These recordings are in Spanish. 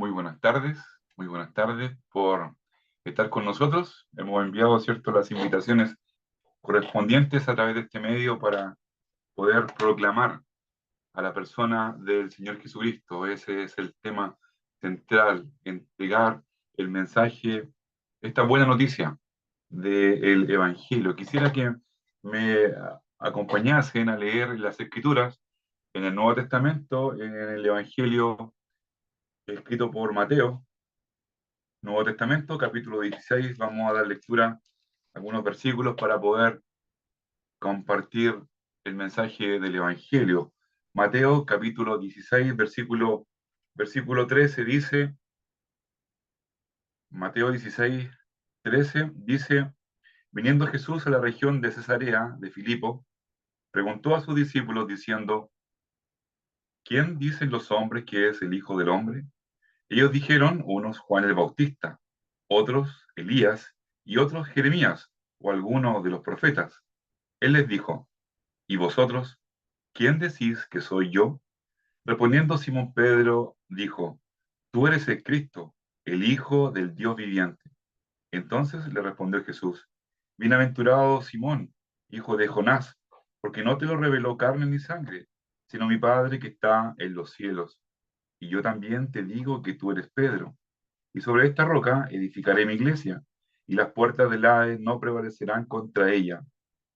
muy buenas tardes por estar con nosotros. Hemos enviado, ¿cierto?, las invitaciones correspondientes a través de este medio para poder proclamar a la persona del Señor Jesucristo. Ese es el tema central, entregar el mensaje, esta buena noticia del Evangelio. Quisiera que me acompañasen a leer las Escrituras en el Nuevo Testamento, en el Evangelio escrito por Mateo, Nuevo Testamento, capítulo 16. Vamos a dar lectura a algunos versículos para poder compartir el mensaje del Evangelio. Mateo, capítulo 16, versículo 13 dice, Mateo 16, 13 dice, viniendo Jesús a la región de Cesarea de Filipo, preguntó a sus discípulos diciendo, ¿quién dicen los hombres que es el Hijo del Hombre? Ellos dijeron, unos Juan el Bautista, otros Elías y otros Jeremías o alguno de los profetas. Él les dijo, ¿y vosotros, quién decís que soy yo? Respondiendo Simón Pedro, dijo, tú eres el Cristo, el Hijo del Dios viviente. Entonces le respondió Jesús, bienaventurado Simón, hijo de Jonás, porque no te lo reveló carne ni sangre, sino mi Padre que está en los cielos. Y yo también te digo que tú eres Pedro, y sobre esta roca edificaré mi iglesia, y las puertas del Hades no prevalecerán contra ella.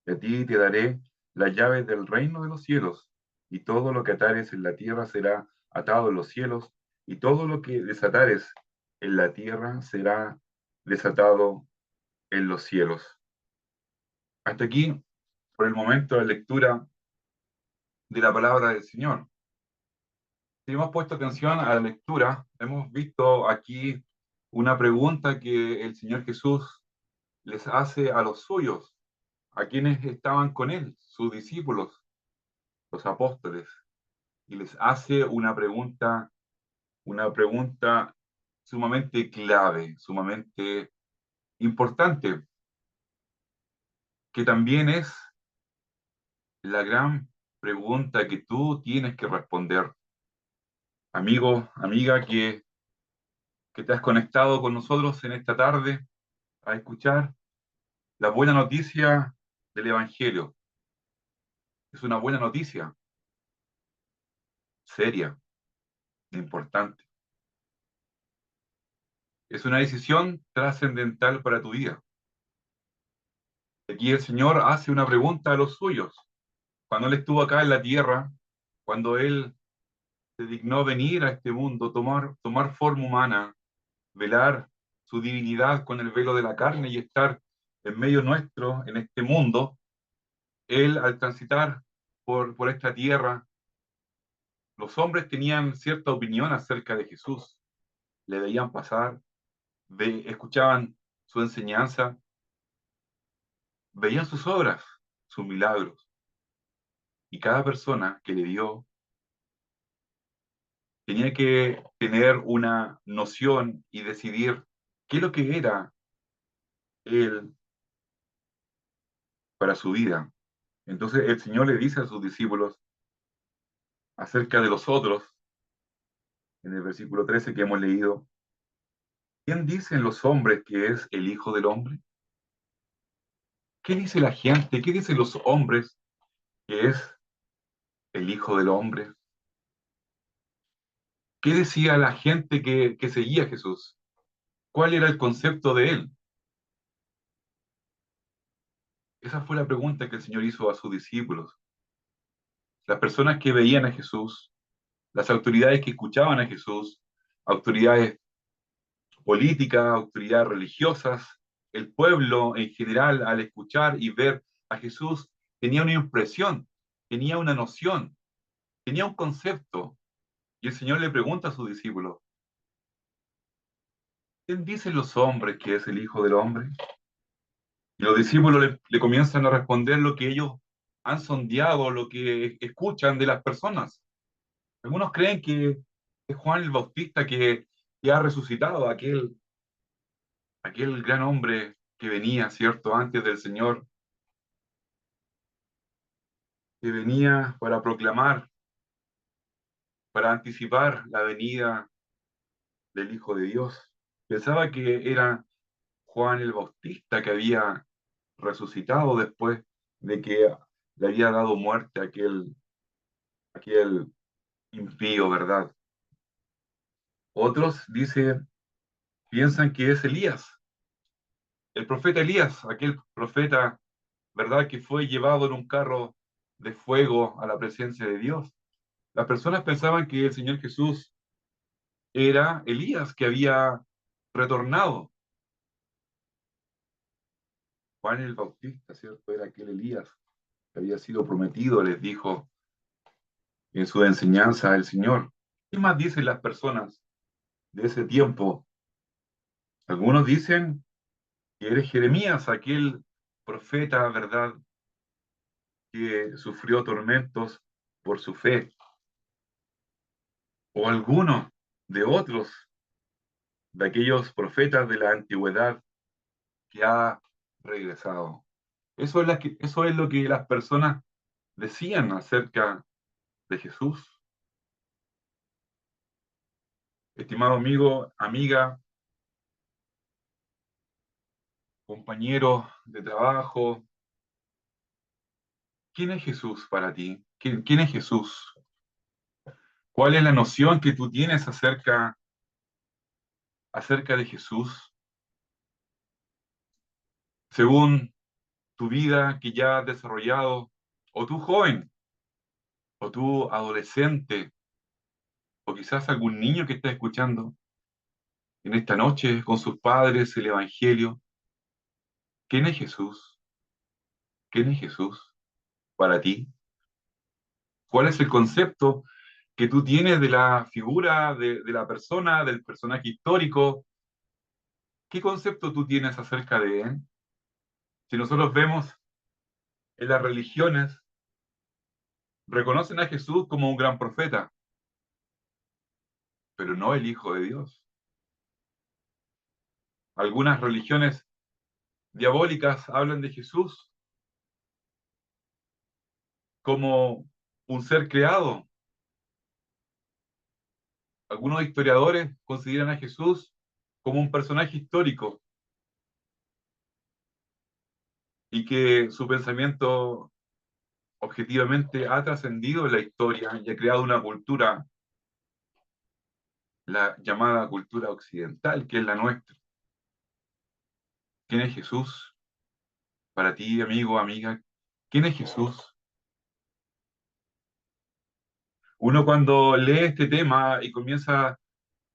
De ti te daré las llaves del reino de los cielos, y todo lo que atares en la tierra será atado en los cielos, y todo lo que desatares en la tierra será desatado en los cielos. Hasta aquí, por el momento, la lectura de la palabra del Señor. Si hemos puesto atención a la lectura, hemos visto aquí una pregunta que el Señor Jesús les hace a los suyos, a quienes estaban con él, sus discípulos, los apóstoles, y les hace una pregunta sumamente clave, sumamente importante, que también es la gran pregunta que tú tienes que responder, amigo, amiga, que te has conectado con nosotros en esta tarde a escuchar la buena noticia del Evangelio. Es una buena noticia, seria, importante. Es una decisión trascendental para tu vida. Aquí el Señor hace una pregunta a los suyos. Cuando Él estuvo acá en la tierra, cuando Él se dignó venir a este mundo, tomar forma humana, velar su divinidad con el velo de la carne y estar en medio nuestro, en este mundo, Él al transitar por esta tierra, los hombres tenían cierta opinión acerca de Jesús, le veían pasar, escuchaban su enseñanza, veían sus obras, sus milagros, y cada persona que le vio tenía que tener una noción y decidir qué es lo que era Él para su vida. Entonces el Señor le dice a sus discípulos acerca de los otros, en el versículo 13 que hemos leído, ¿quién dicen los hombres que es el Hijo del Hombre? ¿Qué dice la gente? ¿Qué dicen los hombres que es el Hijo del Hombre? ¿Qué decía la gente que seguía a Jesús? ¿Cuál era el concepto de Él? Esa fue la pregunta que el Señor hizo a sus discípulos. Las personas que veían a Jesús, las autoridades que escuchaban a Jesús, autoridades políticas, autoridades religiosas, el pueblo en general, al escuchar y ver a Jesús, tenía una impresión, tenía una noción, tenía un concepto. Y el Señor le pregunta a sus discípulos, ¿quién dicen los hombres que es el Hijo del Hombre? Y los discípulos le comienzan a responder lo que ellos han sondeado, lo que escuchan de las personas. Algunos creen que es Juan el Bautista que ha resucitado, aquel gran hombre que venía, ¿cierto?, antes del Señor, que venía para proclamar, para anticipar la venida del Hijo de Dios. Pensaba que era Juan el Bautista que había resucitado después de que le había dado muerte a aquel impío, ¿verdad? Otros piensan que es Elías, el profeta Elías, aquel profeta, ¿verdad? Que fue llevado en un carro de fuego a la presencia de Dios. Las personas pensaban que el Señor Jesús era Elías que había retornado. Juan el Bautista, ¿cierto? Era aquel Elías que había sido prometido, les dijo en su enseñanza el Señor. ¿Qué más dicen las personas de ese tiempo? Algunos dicen que eres Jeremías, aquel profeta, ¿verdad? Que sufrió tormentos por su fe. O algunos de otros, de aquellos profetas de la antigüedad que ha regresado. Eso es lo que las personas decían acerca de Jesús. Estimado amigo, amiga, compañero de trabajo, ¿quién es Jesús para ti? ¿Quién es Jesús? ¿Cuál es la noción que tú tienes acerca de Jesús? Según tu vida que ya has desarrollado, o tú joven, o tú adolescente, o quizás algún niño que está escuchando en esta noche con sus padres el Evangelio, ¿quién es Jesús? ¿Quién es Jesús para ti? ¿Cuál es el concepto que tú tienes de la figura, de la persona, del personaje histórico? ¿Qué concepto tú tienes acerca de él? Si nosotros vemos en las religiones, reconocen a Jesús como un gran profeta, pero no el Hijo de Dios. Algunas religiones diabólicas hablan de Jesús como un ser creado. Algunos historiadores consideran a Jesús como un personaje histórico y que su pensamiento objetivamente ha trascendido en la historia y ha creado una cultura, la llamada cultura occidental, que es la nuestra. ¿Quién es Jesús? Para ti, amigo, amiga, ¿quién es Jesús? Uno cuando lee este tema y comienza a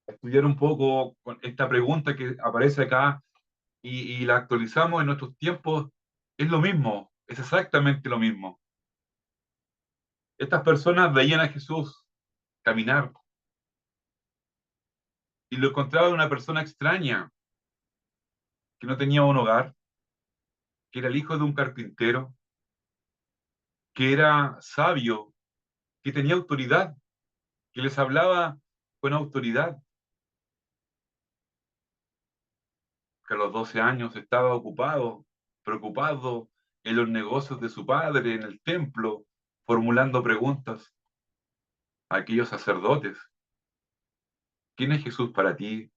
estudiar un poco con esta pregunta que aparece acá y la actualizamos en nuestros tiempos, es lo mismo, es exactamente lo mismo. Estas personas veían a Jesús caminar y lo encontraban una persona extraña, que no tenía un hogar, que era el hijo de un carpintero, que era sabio, que tenía autoridad, que les hablaba con autoridad, que a los 12 años estaba ocupado, preocupado en los negocios de su padre, en el templo, formulando preguntas a aquellos sacerdotes. ¿Quién es Jesús para ti,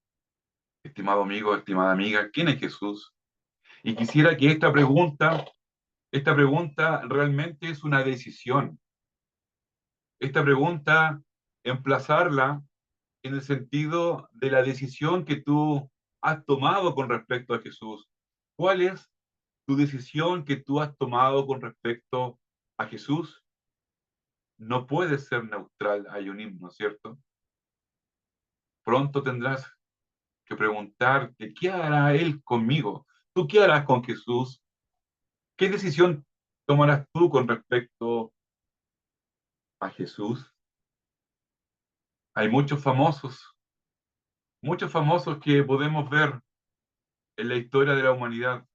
estimado amigo, estimada amiga? ¿Quién es Jesús? Y quisiera que esta pregunta realmente es una decisión. Esta pregunta, emplazarla en el sentido de la decisión que tú has tomado con respecto a Jesús. ¿Cuál es tu decisión que tú has tomado con respecto a Jesús? No puede ser neutral, hay un himno, ¿cierto? Pronto tendrás que preguntarte, ¿qué hará Él conmigo? ¿Tú qué harás con Jesús? ¿Qué decisión tomarás tú con respecto a Jesús? Hay muchos famosos que podemos ver en la historia de la humanidad.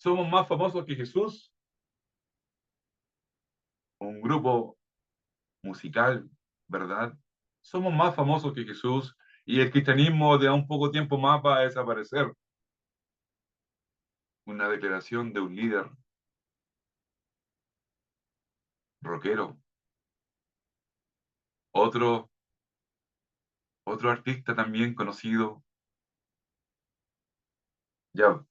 ¿Somos más famosos que Jesús? Un grupo musical, ¿verdad? Somos más famosos que Jesús y el cristianismo de a un poco tiempo más va a desaparecer. Una declaración de un líder rockero. Otro Otro artista también conocido, ya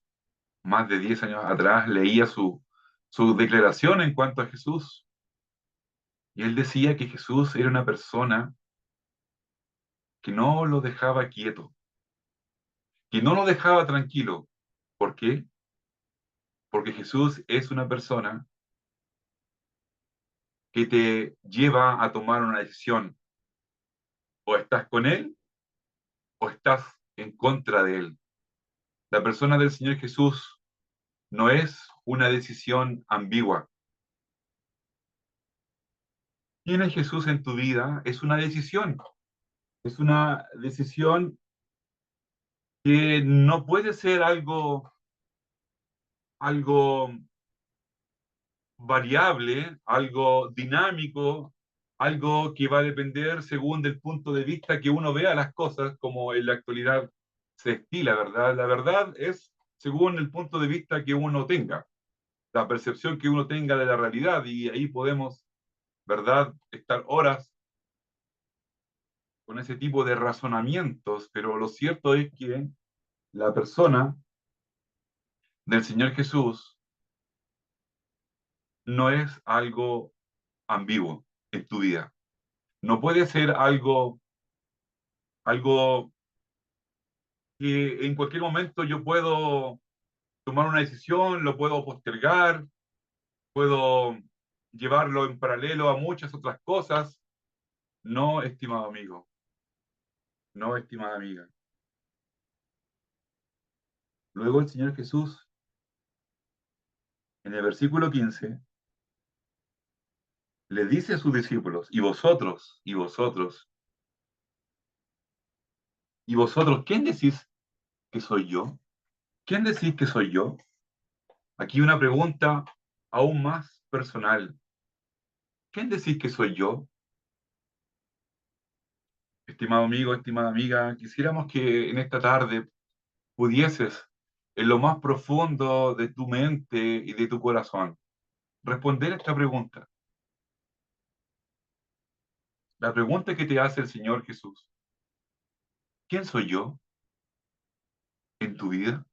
más de 10 años atrás, leía su declaración en cuanto a Jesús. Y él decía que Jesús era una persona que no lo dejaba quieto, que no lo dejaba tranquilo. ¿Por qué? Porque Jesús es una persona que te lleva a tomar una decisión. O estás con él o estás en contra de él. La persona del Señor Jesús no es una decisión ambigua. ¿Quién es Jesús en tu vida? Es una decisión. Es una decisión que no puede ser algo variable, algo dinámico, algo que va a depender según del punto de vista que uno vea las cosas, como en la actualidad se estila, ¿verdad? La verdad es según el punto de vista que uno tenga, la percepción que uno tenga de la realidad, y ahí podemos, ¿verdad?, estar horas con ese tipo de razonamientos, pero lo cierto es que la persona del Señor Jesús no es algo ambiguo en tu vida. No puede ser algo que en cualquier momento yo puedo tomar una decisión, lo puedo postergar, puedo llevarlo en paralelo a muchas otras cosas. No, estimado amigo, no, estimada amiga. Luego el Señor Jesús, en el versículo 15, le dice a sus discípulos, y vosotros, ¿quién decís que soy yo? ¿Quién decís que soy yo? Aquí una pregunta aún más personal. ¿Quién decís que soy yo? Estimado amigo, estimada amiga, quisiéramos que en esta tarde pudieses, en lo más profundo de tu mente y de tu corazón, responder esta pregunta. La pregunta que te hace el Señor Jesús. ¿Quién soy yo en tu vida?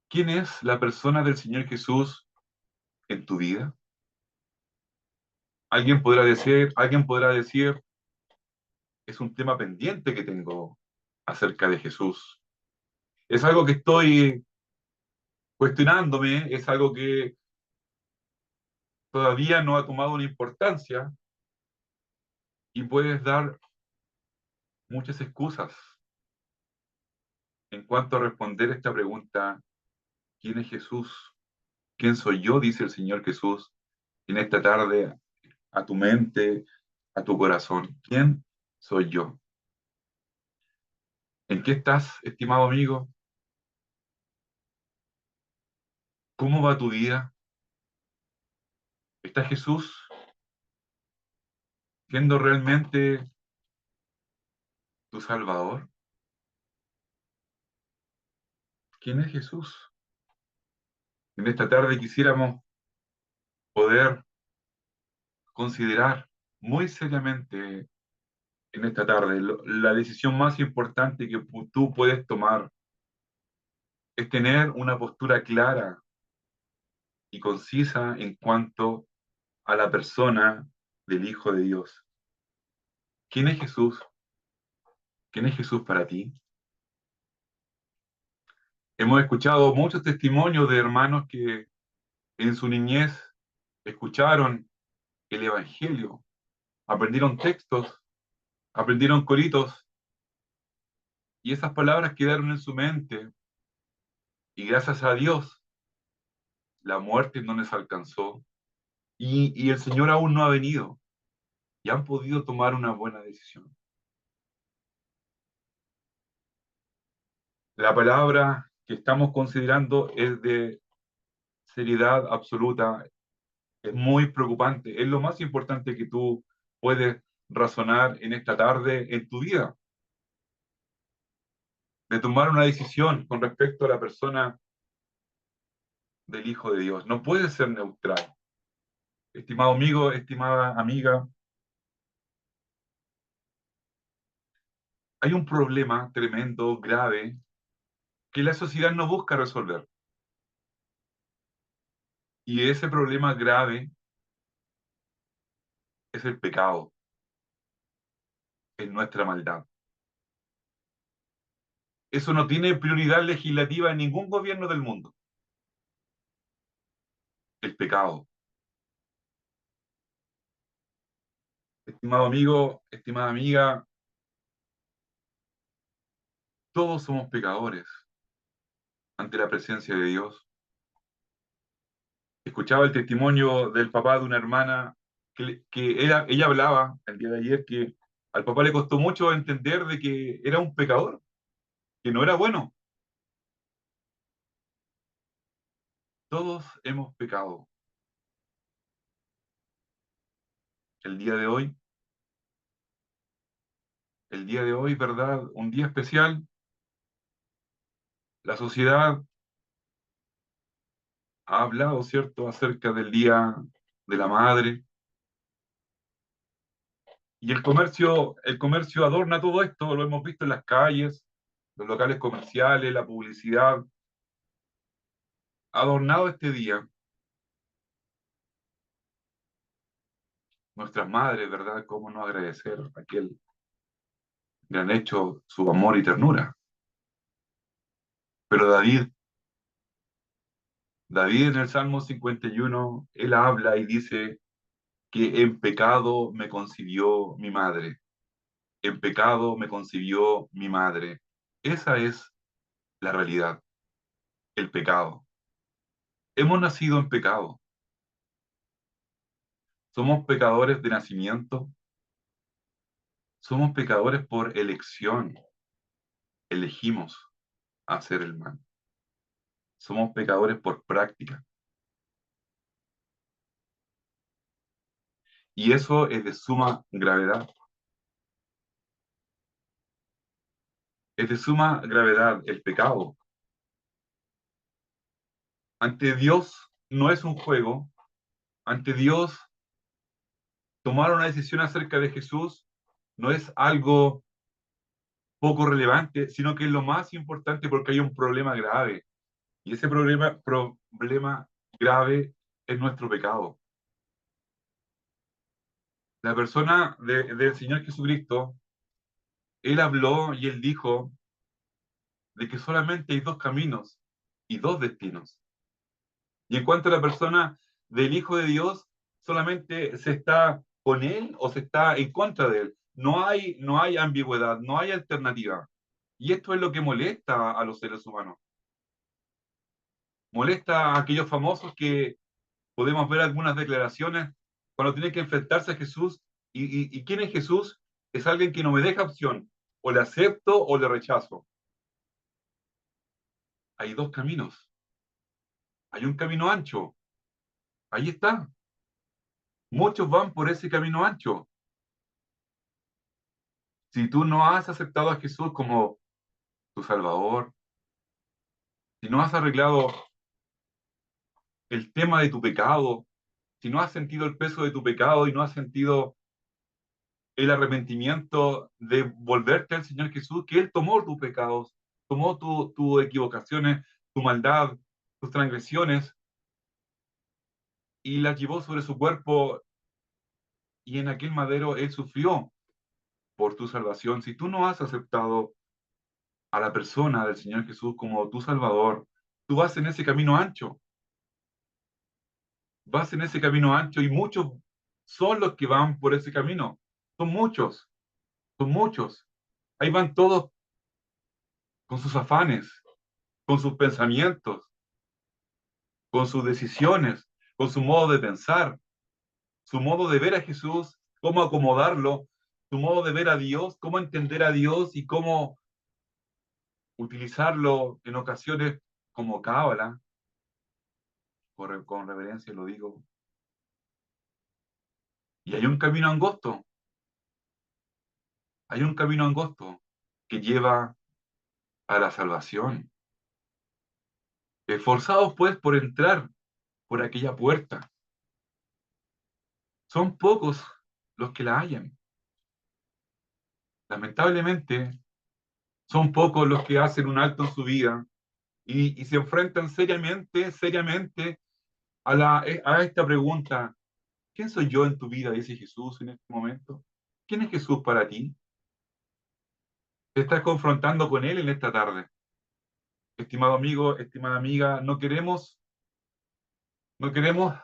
¿Quién es la persona del Señor Jesús en tu vida? Alguien podrá decir, es un tema pendiente que tengo acerca de Jesús. Es algo que estoy cuestionándome, es algo que todavía no ha tomado una importancia, y puedes dar muchas excusas en cuanto a responder esta pregunta. ¿Quién es Jesús? ¿Quién soy yo? Dice el Señor Jesús en esta tarde a tu mente, a tu corazón. ¿Quién soy yo? ¿En qué estás, estimado amigo? ¿Cómo va tu vida? ¿Está Jesús siendo realmente tu Salvador? ¿Quién es Jesús? En esta tarde quisiéramos poder considerar muy seriamente en esta tarde la decisión más importante que tú puedes tomar es tener una postura clara y concisa en cuanto a la persona del Hijo de Dios. ¿Quién es Jesús? ¿Quién es Jesús para ti? Hemos escuchado muchos testimonios de hermanos que en su niñez escucharon el Evangelio, aprendieron textos, aprendieron coritos, y esas palabras quedaron en su mente, y gracias a Dios la muerte no les alcanzó, y el Señor aún no ha venido, y han podido tomar una buena decisión. La palabra que estamos considerando es de seriedad absoluta, es muy preocupante, es lo más importante que tú puedes razonar en esta tarde en tu vida, de tomar una decisión con respecto a la persona del Hijo de Dios. No puedes ser neutral. Estimado amigo, estimada amiga, Hay un problema tremendo, grave, que la sociedad no busca resolver. Y ese problema grave es el pecado, es nuestra maldad. Eso no tiene prioridad legislativa en ningún gobierno del mundo, el pecado. Estimado amigo, estimada amiga, todos somos pecadores ante la presencia de Dios. Escuchaba el testimonio del papá de una hermana ella hablaba el día de ayer que al papá le costó mucho entender de que era un pecador, que no era bueno. Todos hemos pecado. El día de hoy, el día de hoy, ¿verdad? Un día especial. La sociedad ha hablado, ¿cierto?, acerca del Día de la Madre. Y el comercio adorna todo esto, lo hemos visto en las calles, los locales comerciales, la publicidad, ha adornado este día. Nuestras madres, ¿verdad? ¿Cómo no agradecer aquel gran hecho, su amor y ternura? Pero David en el Salmo 51, él habla y dice que en pecado me concibió mi madre, en pecado me concibió mi madre. Esa es la realidad, el pecado. Hemos nacido en pecado, somos pecadores de nacimiento, somos pecadores por elección, elegimos hacer el mal, somos pecadores por práctica. Y eso es de suma gravedad. Es de suma gravedad el pecado. Ante Dios no es un juego. Ante Dios, tomar una decisión acerca de Jesús no es algo poco relevante, sino que es lo más importante porque hay un problema grave. Y ese problema grave es nuestro pecado. La persona del Señor Jesucristo, Él habló y Él dijo de que solamente hay dos caminos y dos destinos. Y en cuanto a la persona del Hijo de Dios, solamente se está con Él o se está en contra de Él. No hay ambigüedad, no hay alternativa. Y esto es lo que molesta a los seres humanos. Molesta a aquellos famosos que podemos ver algunas declaraciones cuando tienen que enfrentarse a Jesús. ¿Y quién es Jesús? Es alguien que no me deja opción. O le acepto o le rechazo. Hay dos caminos. Hay un camino ancho. Ahí está. Muchos van por ese camino ancho. Si tú no has aceptado a Jesús como tu Salvador, si no has arreglado el tema de tu pecado, si no has sentido el peso de tu pecado y no has sentido el arrepentimiento de volverte al Señor Jesús, que Él tomó tus pecados, tomó tus equivocaciones, tu maldad, tus transgresiones y las llevó sobre su cuerpo y en aquel madero Él sufrió por tu salvación. Si tú no has aceptado a la persona del Señor Jesús como tu Salvador, tú vas en ese camino ancho, vas en ese camino ancho y muchos son los que van por ese camino. Son muchos, son muchos. Ahí van todos con sus afanes, con sus pensamientos, con sus decisiones, con su modo de pensar, su modo de ver a Jesús, cómo acomodarlo, su modo de ver a Dios, cómo entender a Dios y cómo utilizarlo en ocasiones como cábala, con reverencia lo digo. Y hay un camino angosto que lleva a la salvación. Esforzados pues por entrar por aquella puerta. Son pocos los que la hallan. Lamentablemente, Son pocos los que hacen un alto en su vida y se enfrentan seriamente a esta pregunta. ¿Quién soy yo en tu vida? Dice Jesús en este momento. ¿Quién es Jesús para ti? Te estás confrontando con Él en esta tarde. Estimado amigo, estimada amiga, no queremos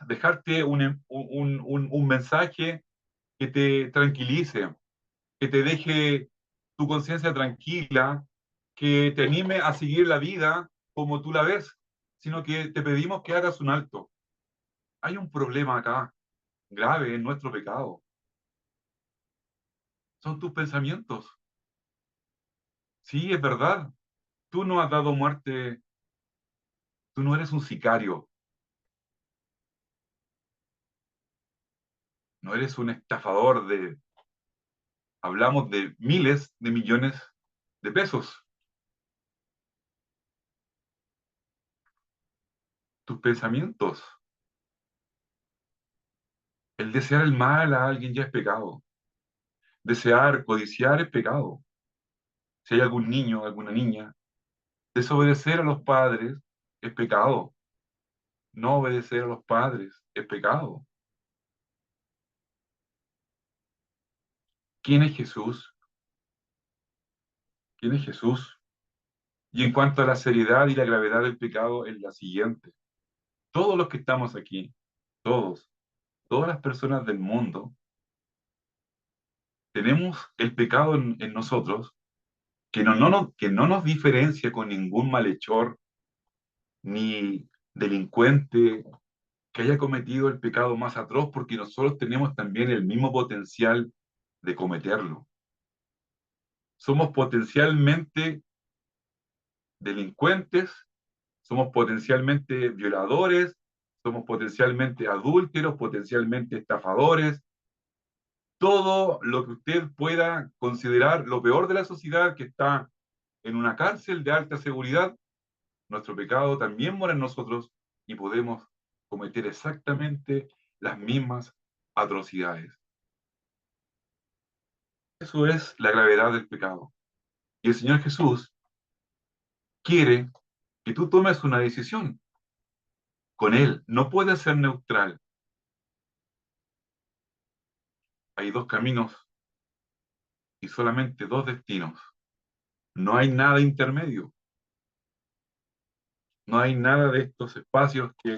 dejarte un mensaje que te tranquilice, que te deje tu conciencia tranquila, que te anime a seguir la vida como tú la ves, sino que te pedimos que hagas un alto. Hay un problema acá, grave en nuestro pecado. Son tus pensamientos. Sí, es verdad. Tú no has dado muerte, tú no eres un sicario, no eres un estafador de, hablamos de miles de millones de pesos. Tus pensamientos, el desear el mal a alguien ya es pecado. Desear, codiciar es pecado. Si hay algún niño, alguna niña, desobedecer a los padres es pecado. No obedecer a los padres es pecado. ¿Quién es Jesús? ¿Quién es Jesús? Y en cuanto a la seriedad y la gravedad del pecado, es la siguiente. Todos los que estamos aquí, todos, todas las personas del mundo, tenemos el pecado en nosotros que no nos diferencia con ningún malhechor ni delincuente que haya cometido el pecado más atroz, porque nosotros tenemos también el mismo potencial de cometerlo. Somos potencialmente delincuentes, somos potencialmente violadores, somos potencialmente adúlteros, potencialmente estafadores, todo lo que usted pueda considerar lo peor de la sociedad que está en una cárcel de alta seguridad, nuestro pecado también mora en nosotros y podemos cometer exactamente las mismas atrocidades. Eso es la gravedad del pecado. Y el Señor Jesús quiere que tú tomes una decisión con Él. No puedes ser neutral. Hay dos caminos y solamente dos destinos. No hay nada intermedio. No hay nada de estos espacios que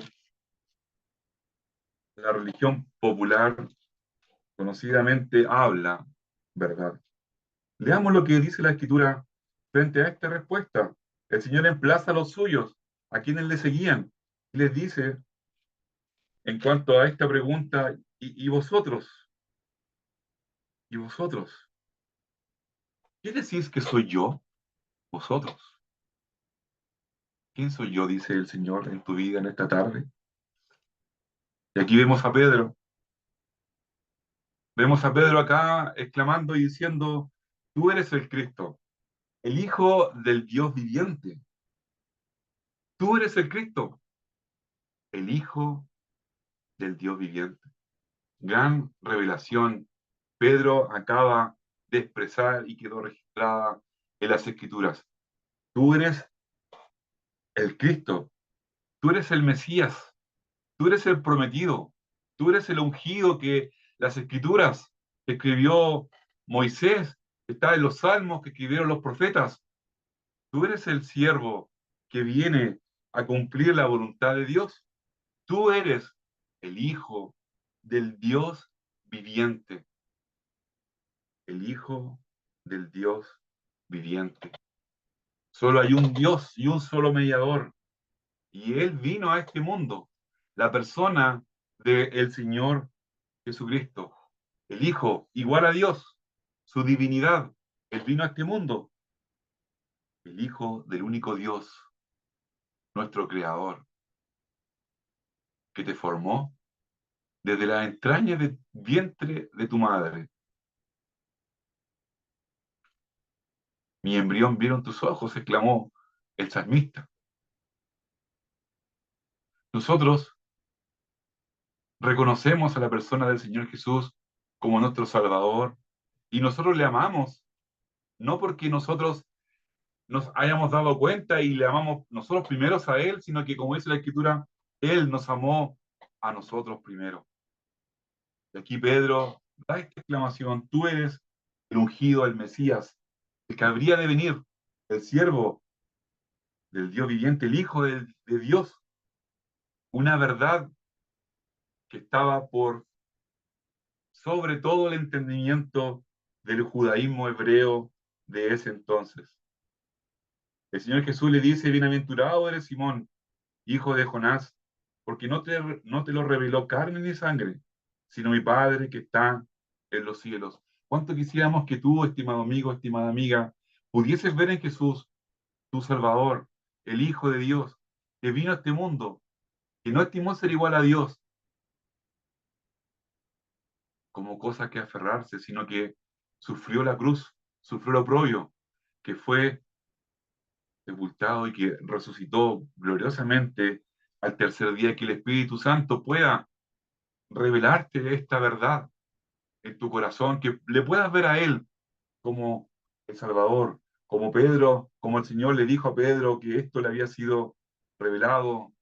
la religión popular conocidamente habla, ¿verdad? Leamos lo que dice la Escritura frente a esta respuesta. El Señor emplaza a los suyos, a quienes le seguían, y les dice en cuanto a esta pregunta, y vosotros, y vosotros, ¿qué decís que soy yo? Vosotros. ¿Quién soy yo? Dice el Señor en tu vida en esta tarde. Y aquí vemos a Pedro. Vemos a Pedro acá exclamando y diciendo, tú eres el Cristo, el Hijo del Dios viviente. Tú eres el Cristo, el Hijo del Dios viviente. Gran revelación. Pedro acaba de expresar y quedó registrada en las Escrituras. Tú eres el Cristo, tú eres el Mesías, tú eres el prometido, tú eres el ungido que las Escrituras que escribió Moisés, que está en los salmos que escribieron los profetas. Tú eres el siervo que viene a cumplir la voluntad de Dios. Tú eres el Hijo del Dios viviente, el Hijo del Dios viviente. Solo hay un Dios y un solo mediador, y Él vino a este mundo, la persona del Señor Jesucristo, el Hijo igual a Dios, su divinidad. Él vino a este mundo, el Hijo del único Dios, nuestro Creador, que te formó desde la entraña del vientre de tu madre. Mi embrión vieron tus ojos, exclamó el salmista. Nosotros reconocemos a la persona del Señor Jesús como nuestro Salvador y nosotros le amamos, no porque nosotros nos hayamos dado cuenta y le amamos nosotros primeros a Él, sino que, como dice la Escritura, Él nos amó a nosotros primero. Y aquí Pedro da esta exclamación: tú eres el ungido, el Mesías, el que habría de venir, el siervo del Dios viviente, el Hijo de Dios. Una verdad que estaba por sobre todo el entendimiento del judaísmo hebreo de ese entonces. El Señor Jesús le dice: bienaventurado eres Simón, hijo de Jonás, porque no te lo reveló carne ni sangre, sino mi Padre que está en los cielos. ¿Cuánto quisiéramos que tú, estimado amigo, estimada amiga, pudieses ver en Jesús, tu Salvador, el Hijo de Dios, que vino a este mundo, que no estimó ser igual a Dios como cosa que aferrarse, sino que sufrió la cruz, sufrió lo oprobio, que fue sepultado y que resucitó gloriosamente al tercer día, que el Espíritu Santo pueda revelarte esta verdad en tu corazón, que le puedas ver a Él como el Salvador, como Pedro, como el Señor le dijo a Pedro que esto le había sido revelado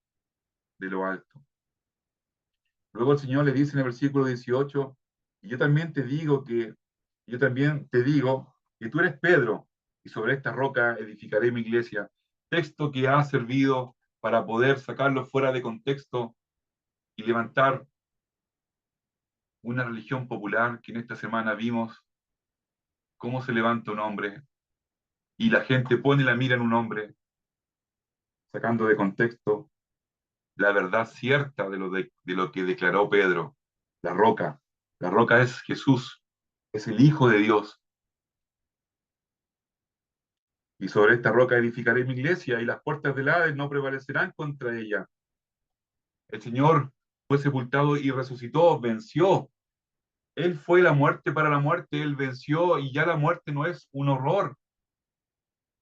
de lo alto. Luego el Señor le dice en el versículo 18: y yo también te digo que tú eres Pedro, y sobre esta roca edificaré mi iglesia. Texto que ha servido para poder sacarlo fuera de contexto y levantar una religión popular que en esta semana vimos cómo se levanta un hombre y la gente pone la mira en un hombre, sacando de contexto la verdad cierta de lo que declaró Pedro, la roca. La roca es Jesús, es el Hijo de Dios. Y sobre esta roca edificaré mi iglesia y las puertas del Hades no prevalecerán contra ella. El Señor fue sepultado y resucitó, venció. Él fue la muerte para la muerte, Él venció y ya la muerte no es un horror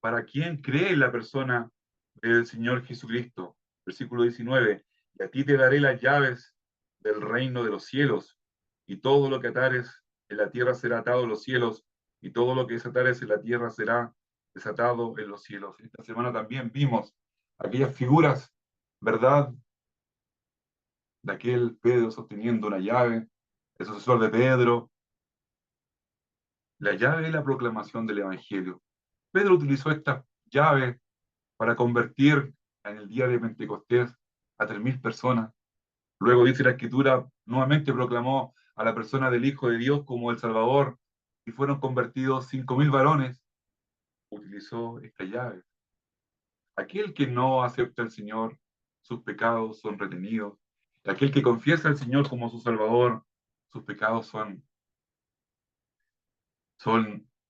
para quien cree en la persona del Señor Jesucristo. Versículo 19: y a ti te daré las llaves del reino de los cielos, y todo lo que atares en la tierra será atado en los cielos, y todo lo que desatares en la tierra será desatado en los cielos. Esta semana también vimos aquellas figuras, ¿verdad? De aquel Pedro sosteniendo una llave, el sucesor de Pedro, la llave de la proclamación del Evangelio. Pedro utilizó esta llave para convertir en el día de Pentecostés a 3.000 personas. Luego dice la Escritura, nuevamente proclamó a la persona del Hijo de Dios como el Salvador y fueron convertidos 5.000 varones. Utilizó esta llave. Aquel que no acepta al Señor, sus pecados son retenidos. Aquel que confiesa al Señor como su Salvador, sus pecados son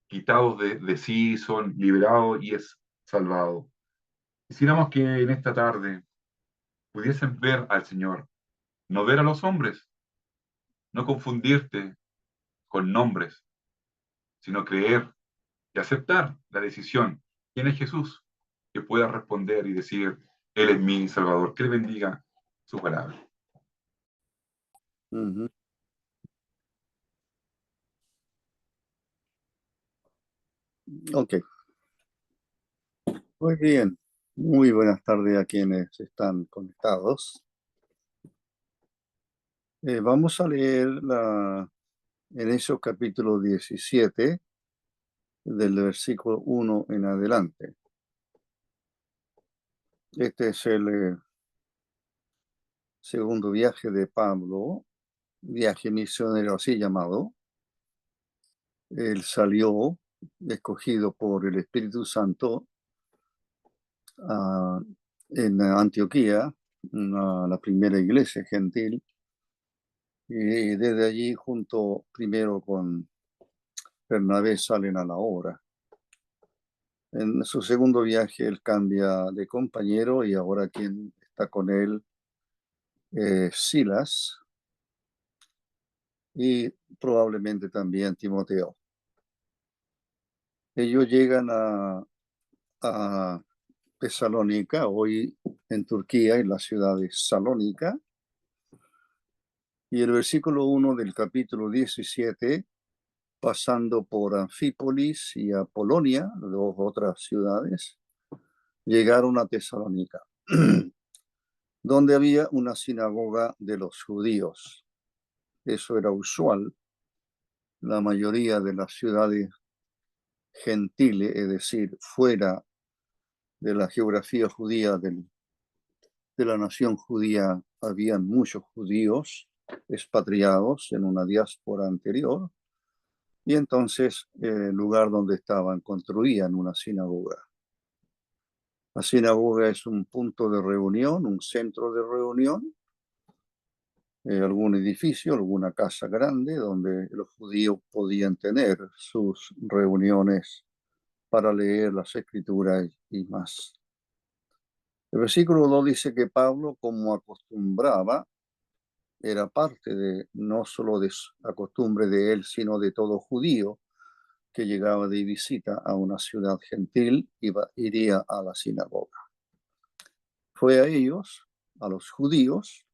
quitados de sí, son liberados y es salvado. Quisiéramos que en esta tarde pudiesen ver al Señor, no ver a los hombres, no confundirte con nombres, sino creer y aceptar la decisión. ¿Quién es Jesús? Que pueda responder y decir: Él es mi Salvador. Que le bendiga su palabra. Ujú. Ok, muy bien. Muy buenas tardes a quienes están conectados. Vamos a leer en Hechos capítulo 17, del versículo 1 en adelante. Este es el segundo viaje de Pablo, viaje misionero así llamado. Él salió escogido por el Espíritu Santo en Antioquía, la primera iglesia gentil, y desde allí junto primero con Bernabé salen a la obra. En su segundo viaje él cambia de compañero y ahora quien está con él es Silas y probablemente también Timoteo. Ellos llegan a Tesalónica, hoy en Turquía, en la ciudad de Salónica, y el versículo 1 del capítulo 17 pasando por Anfípolis y Apolonia, dos otras ciudades, llegaron a Tesalónica, donde había una sinagoga de los judíos. Eso era usual. La mayoría de las ciudades gentiles, es decir, fuera de la geografía judía de la nación judía, habían muchos judíos expatriados en una diáspora anterior, y entonces el lugar donde estaban construían una sinagoga. La sinagoga es un punto de reunión, un centro de reunión, algún edificio, alguna casa grande donde los judíos podían tener sus reuniones para leer las escrituras y más. El versículo 2 dice que Pablo, como acostumbraba, era parte de no solo de la costumbre de él, sino de todo judío que llegaba de visita a una ciudad gentil, iría a la sinagoga. Fue a ellos, a los judíos,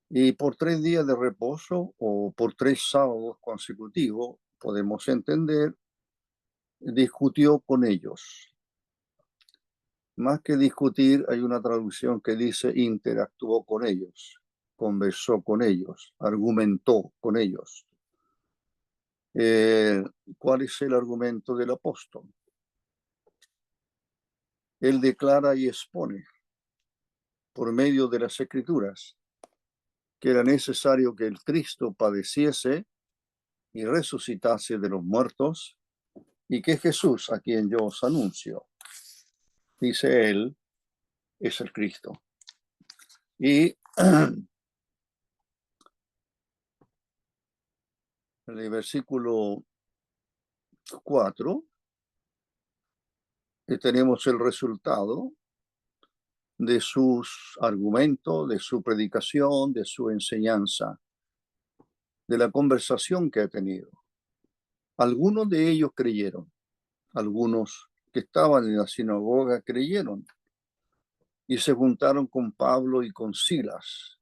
y por 3 días de reposo o por 3 sábados consecutivos, podemos entender, discutió con ellos. Más que discutir, hay una traducción que dice interactuó con ellos, conversó con ellos, argumentó con ellos. ¿Cuál es el argumento del apóstol? Él declara y expone por medio de las escrituras que era necesario que el Cristo padeciese y resucitase de los muertos, y que Jesús, a quien yo os anuncio, dice él, es el Cristo. Y en el versículo 4 tenemos el resultado de sus argumentos, de su predicación, de su enseñanza, de la conversación que ha tenido. Algunos de ellos creyeron, algunos que estaban en la sinagoga creyeron y se juntaron con Pablo y con Silas.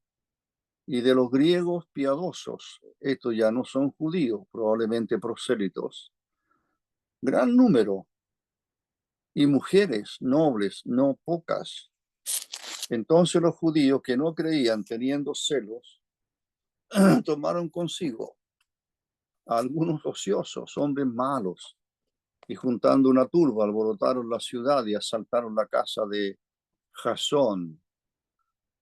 Y de los griegos piadosos, estos ya no son judíos, probablemente prosélitos, gran número, y mujeres nobles, no pocas. Entonces los judíos que no creían, teniendo celos, tomaron consigo a algunos ociosos, hombres malos, y juntando una turba, alborotaron la ciudad y asaltaron la casa de Jasón.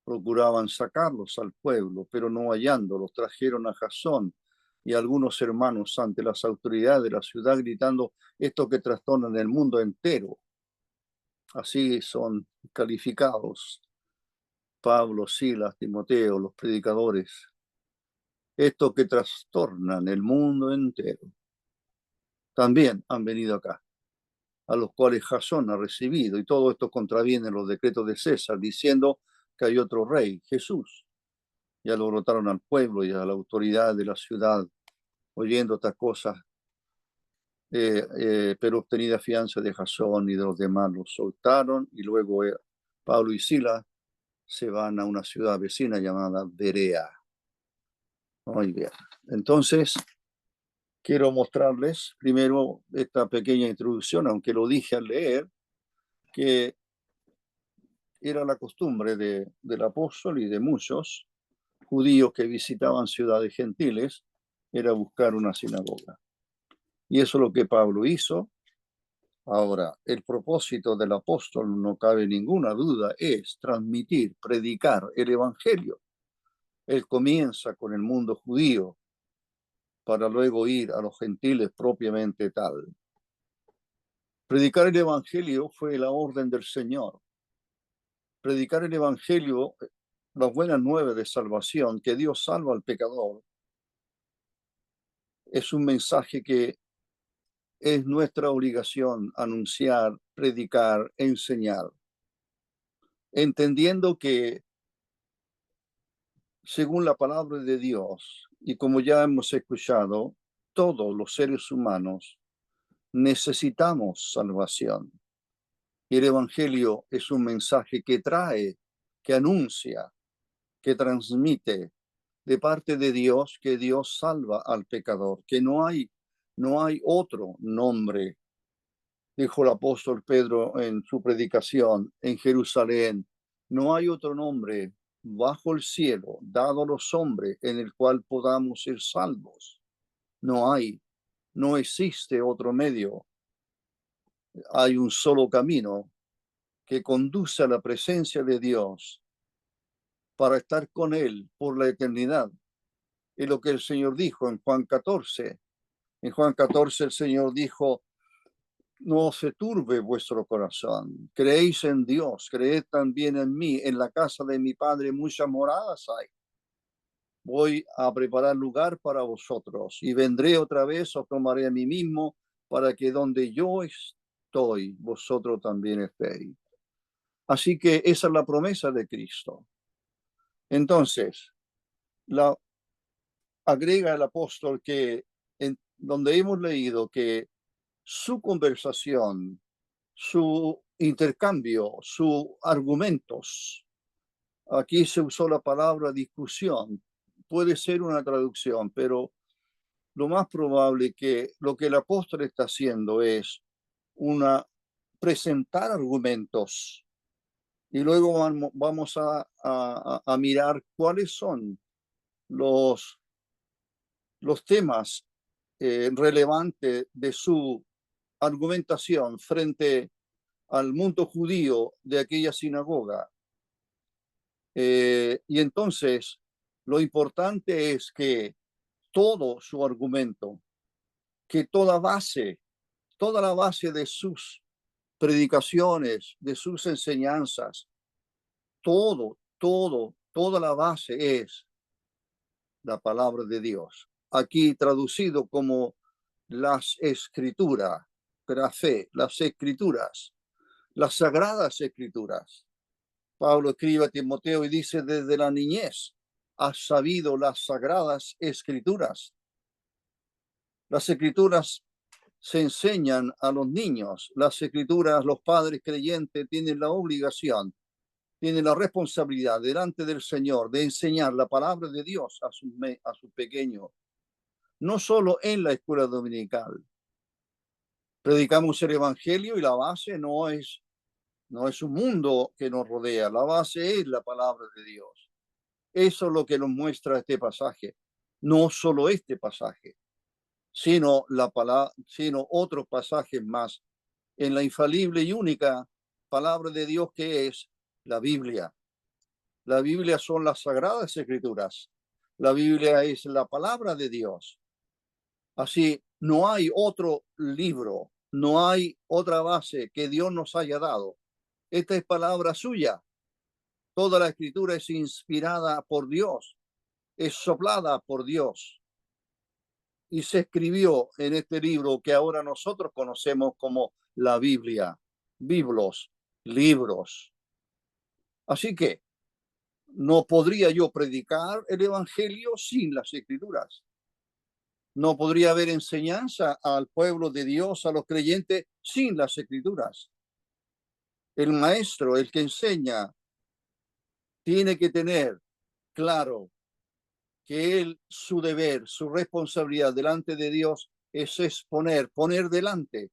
Procuraban sacarlos al pueblo, pero no hallándolos, trajeron a Jasón y a algunos hermanos ante las autoridades de la ciudad, gritando: estos que trastornan el mundo entero. Así son calificados Pablo, Silas, Timoteo, los predicadores. Estos que trastornan el mundo entero también han venido acá, a los cuales Jasón ha recibido, y todo esto contraviene los decretos de César, diciendo que hay otro rey, Jesús. Y alborotaron al pueblo y a la autoridad de la ciudad, oyendo estas cosas, pero obtenida fianza de Jasón y de los demás, los soltaron, y luego Pablo y Silas se van a una ciudad vecina llamada Berea. Muy bien. Entonces, quiero mostrarles primero esta pequeña introducción, aunque lo dije al leer, que era la costumbre del apóstol y de muchos judíos que visitaban ciudades gentiles, era buscar una sinagoga. Y eso es lo que Pablo hizo. Ahora, el propósito del apóstol, no cabe ninguna duda, es transmitir, predicar el evangelio. Él comienza con el mundo judío para luego ir a los gentiles propiamente tal. Predicar el evangelio fue la orden del Señor. Predicar el evangelio, las buenas nuevas de salvación, que Dios salva al pecador, es un mensaje que es nuestra obligación anunciar, predicar, enseñar, entendiendo que según la palabra de Dios, y como ya hemos escuchado, todos los seres humanos necesitamos salvación. Y el Evangelio es un mensaje que trae, que anuncia, que transmite de parte de Dios que Dios salva al pecador, que no hay No hay otro nombre, dijo el apóstol Pedro en su predicación en Jerusalén. No hay otro nombre bajo el cielo dado a los hombres en el cual podamos ser salvos. No hay, no existe otro medio. Hay un solo camino que conduce a la presencia de Dios para estar con Él por la eternidad. Es lo que el Señor dijo en Juan 14. En Juan 14 el Señor dijo: no se turbe vuestro corazón. Creéis en Dios, creed también en mí. En la casa de mi Padre muchas moradas hay. Voy a preparar lugar para vosotros y vendré otra vez, os tomaré a mí mismo, para que donde yo estoy, vosotros también estéis. Así que esa es la promesa de Cristo. Entonces, agrega el apóstol que donde hemos leído que su conversación, su intercambio, sus argumentos, aquí se usó la palabra discusión, puede ser una traducción, pero lo más probable que lo que el apóstol está haciendo es presentar argumentos y luego vamos a mirar cuáles son los temas relevantes de su argumentación frente al mundo judío de aquella sinagoga. Y entonces, lo importante es que todo su argumento, que toda la base de sus predicaciones, de sus enseñanzas, toda la base es la palabra de Dios. Aquí traducido como las escrituras, grafé, las escrituras, las sagradas escrituras. Pablo escribe a Timoteo y dice: desde la niñez has sabido las sagradas escrituras. Las escrituras se enseñan a los niños. Las escrituras, los padres creyentes tienen la obligación, tienen la responsabilidad delante del Señor de enseñar la palabra de Dios a sus pequeños, no solo en la escuela dominical. Predicamos el evangelio y la base no es un mundo que nos rodea, la base es la palabra de Dios. Eso es lo que nos muestra este pasaje. No solo este pasaje, sino otros pasajes más en la infalible y única palabra de Dios que es la Biblia. La Biblia son las sagradas escrituras. La Biblia es la palabra de Dios. Así, no hay otro libro, no hay otra base que Dios nos haya dado. Esta es palabra suya. Toda la escritura es inspirada por Dios, es soplada por Dios. Y se escribió en este libro que ahora nosotros conocemos como la Biblia, biblos, libros. Así que no podría yo predicar el evangelio sin las escrituras. No podría haber enseñanza al pueblo de Dios, a los creyentes, sin las escrituras. El maestro, el que enseña, tiene que tener claro que su deber, su responsabilidad delante de Dios es poner delante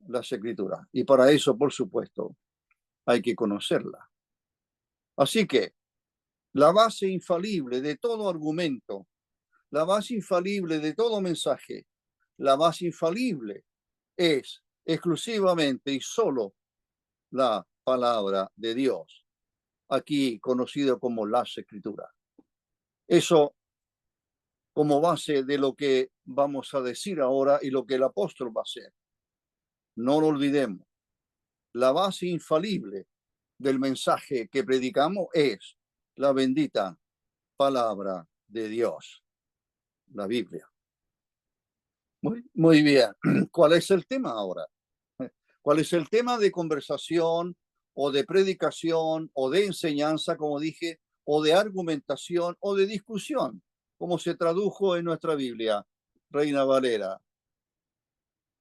las escrituras. Y para eso, por supuesto, hay que conocerla. Así que la base infalible de todo argumento, la base infalible de todo mensaje, la base infalible es exclusivamente y solo la palabra de Dios, aquí conocido como las escrituras. Eso como base de lo que vamos a decir ahora y lo que el apóstol va a hacer. No lo olvidemos. La base infalible del mensaje que predicamos es la bendita palabra de Dios, la Biblia. Muy bien. ¿Cuál es el tema ahora? ¿Cuál es el tema de conversación o de predicación o de enseñanza, como dije, o de argumentación o de discusión, como se tradujo en nuestra Biblia, Reina Valera?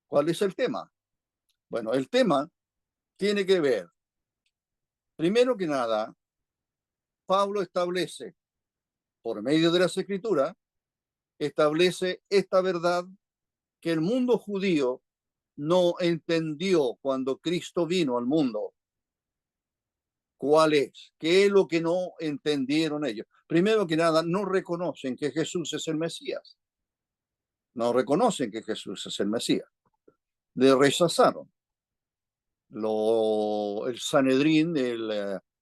¿Cuál es el tema? Bueno, el tema tiene que ver, primero que nada, Pablo establece, por medio de las Escrituras, establece esta verdad que el mundo judío no entendió cuando Cristo vino al mundo. ¿Cuál es? ¿Qué es lo que no entendieron ellos? Primero que nada, no reconocen que Jesús es el Mesías. No reconocen que Jesús es el Mesías. Le rechazaron. El Sanedrín,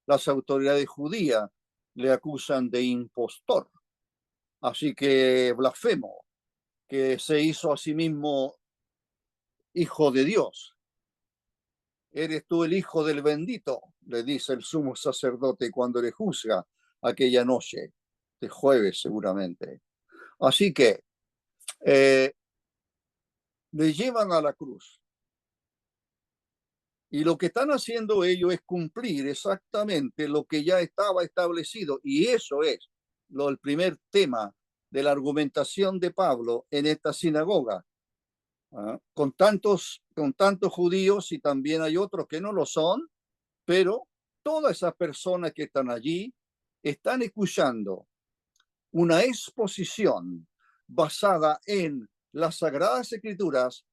las autoridades judías, le acusan de impostor. Así que blasfemo, que se hizo a sí mismo hijo de Dios. ¿Eres tú el hijo del bendito?, le dice el sumo sacerdote cuando le juzga aquella noche, de jueves seguramente. Así que le llevan a la cruz. Y lo que están haciendo ellos es cumplir exactamente lo que ya estaba establecido. Y eso es el primer tema de la argumentación de Pablo en esta sinagoga. Con tantos judíos, y también hay otros que no lo son, pero todas esas personas que están allí están escuchando una exposición basada en las Sagradas Escrituras,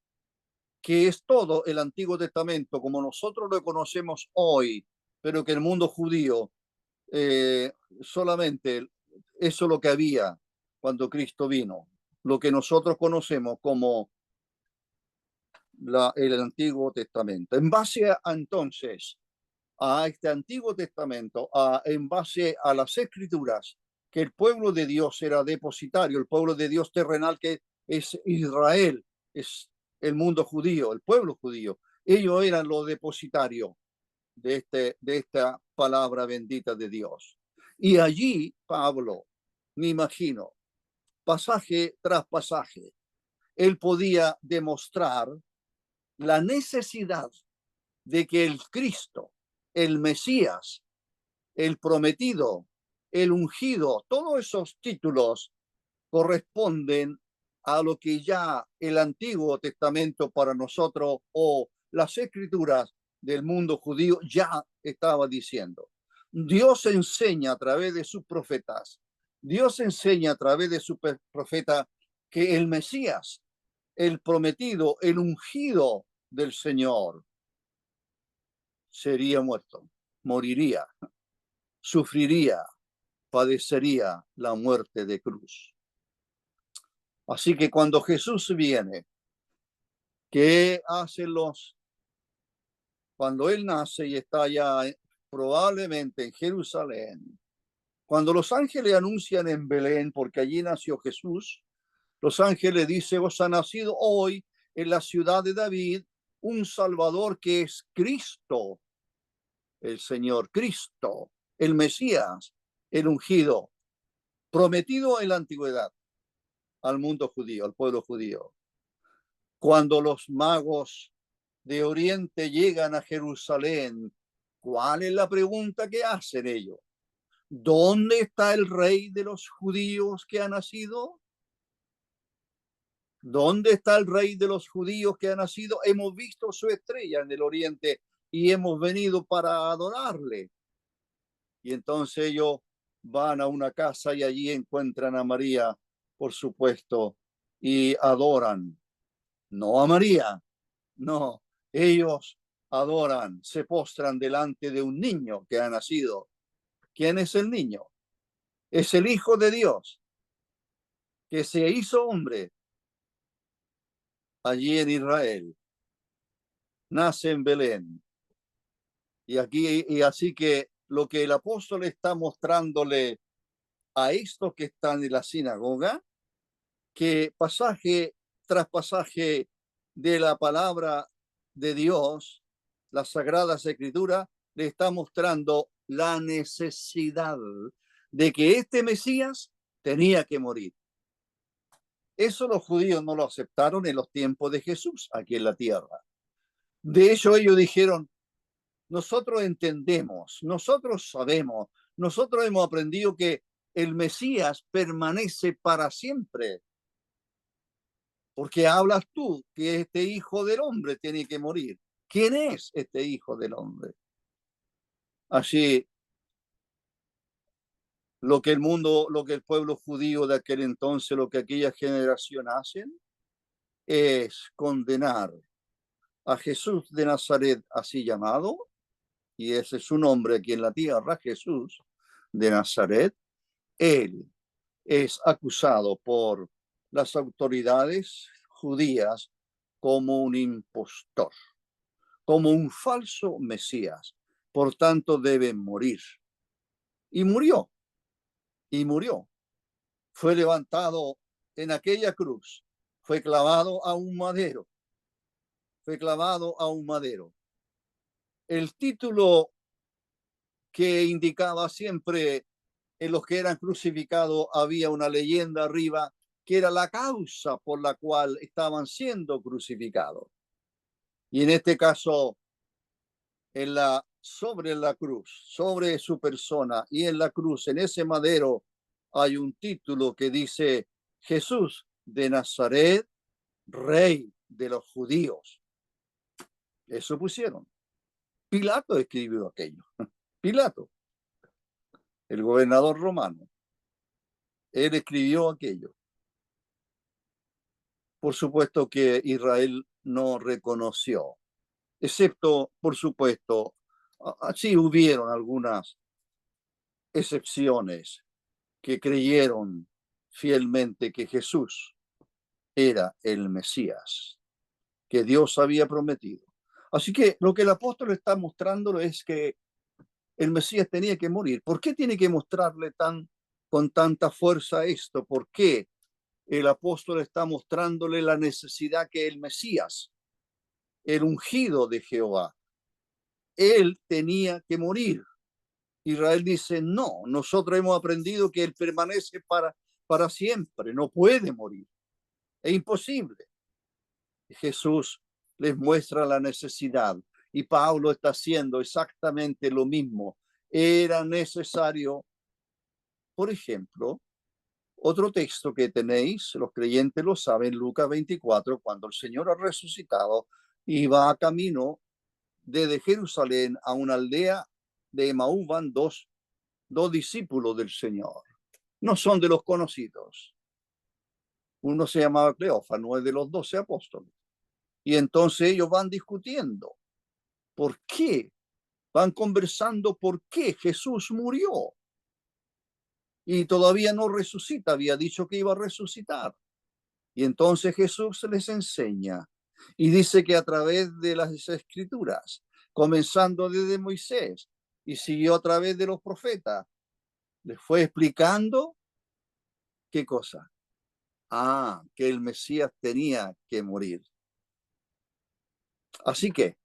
que es todo el Antiguo Testamento como nosotros lo conocemos hoy, pero que el mundo judío solamente eso es lo que había cuando Cristo vino, lo que nosotros conocemos como el Antiguo Testamento. En base entonces a este Antiguo Testamento, en base a las Escrituras, que el pueblo de Dios era depositario, el pueblo de Dios terrenal que es Israel, es el mundo judío, el pueblo judío. Ellos eran los depositarios de esta palabra bendita de Dios. Y allí Pablo, me imagino, pasaje tras pasaje, él podía demostrar la necesidad de que el Cristo, el Mesías, el prometido, el ungido, todos esos títulos corresponden a lo que ya el Antiguo Testamento para nosotros o las escrituras del mundo judío ya estaba diciendo. Dios enseña a través de sus profetas, Dios enseña a través de su profeta que el Mesías, el prometido, el ungido del Señor, sería muerto, moriría, sufriría, padecería la muerte de cruz. Así que cuando Jesús viene, ¿qué hacen cuando Él nace y está ya probablemente en Jerusalén? Cuando los ángeles anuncian en Belén, porque allí nació Jesús, los ángeles dicen: os ha nacido hoy en la ciudad de David un Salvador que es Cristo, el Señor, Cristo, el Mesías, el ungido, prometido en la antigüedad al mundo judío, al pueblo judío. Cuando los magos de Oriente llegan a Jerusalén, ¿cuál es la pregunta que hacen ellos? ¿Dónde está el rey de los judíos que ha nacido? ¿Dónde está el rey de los judíos que ha nacido? Hemos visto su estrella en el Oriente y hemos venido para adorarle. Y entonces ellos van a una casa y allí encuentran a María, por supuesto, y adoran. No a María, no, ellos adoran, se postran delante de un niño que ha nacido. ¿Quién es el niño? Es el Hijo de Dios, que se hizo hombre allí en Israel. Nace en Belén. Y así que lo que el apóstol está mostrándole a estos que están en la sinagoga, que pasaje tras pasaje de la palabra de Dios, las Sagradas Escrituras, le está mostrando la necesidad de que este Mesías tenía que morir. Eso los judíos no lo aceptaron en los tiempos de Jesús aquí en la tierra. De hecho, ellos dijeron: nosotros entendemos, nosotros sabemos, nosotros hemos aprendido que el Mesías permanece para siempre. Porque hablas tú que este hijo del hombre tiene que morir. ¿Quién es este hijo del hombre? Así, lo que el pueblo judío de aquel entonces, lo que aquella generación hacen, es condenar a Jesús de Nazaret, así llamado, y ese es su nombre aquí en la tierra, Jesús de Nazaret. Él es acusado por las autoridades judías como un impostor, como un falso Mesías. Por tanto, debe morir. Y murió, y murió. Fue levantado en aquella cruz, fue clavado a un madero, fue clavado a un madero. El título que indicaba siempre en los que eran crucificados, había una leyenda arriba que era la causa por la cual estaban siendo crucificados. Y en este caso, sobre la cruz, sobre su persona y en la cruz, en ese madero, hay un título que dice Jesús de Nazaret, Rey de los judíos. Eso pusieron. Pilato escribió aquello. Pilato, el gobernador romano, él escribió aquello. Por supuesto que Israel no reconoció, excepto, por supuesto, sí hubieron algunas excepciones que creyeron fielmente que Jesús era el Mesías, que Dios había prometido. Así que lo que el apóstol está mostrando es que el Mesías tenía que morir. ¿Por qué tiene que mostrarle con tanta fuerza esto? ¿Por qué el apóstol está mostrándole la necesidad que el Mesías, el ungido de Jehová, él tenía que morir? Israel dice, no, nosotros hemos aprendido que él permanece para siempre, no puede morir, es imposible. Jesús les muestra la necesidad y Pablo está haciendo exactamente lo mismo. Era necesario, por ejemplo, otro texto que tenéis, los creyentes lo saben, Lucas 24, cuando el Señor ha resucitado y va a camino desde Jerusalén a una aldea de Emaús, van dos discípulos del Señor. No son de los conocidos. Uno se llamaba Cleófas, no es de los 12 apóstoles. Y entonces ellos van discutiendo. ¿Por qué? Van conversando por qué Jesús murió. Y todavía no resucita, había dicho que iba a resucitar. Y entonces Jesús les enseña y dice que a través de las escrituras, comenzando desde Moisés y siguió a través de los profetas, les fue explicando qué cosa. Que el Mesías tenía que morir. Así que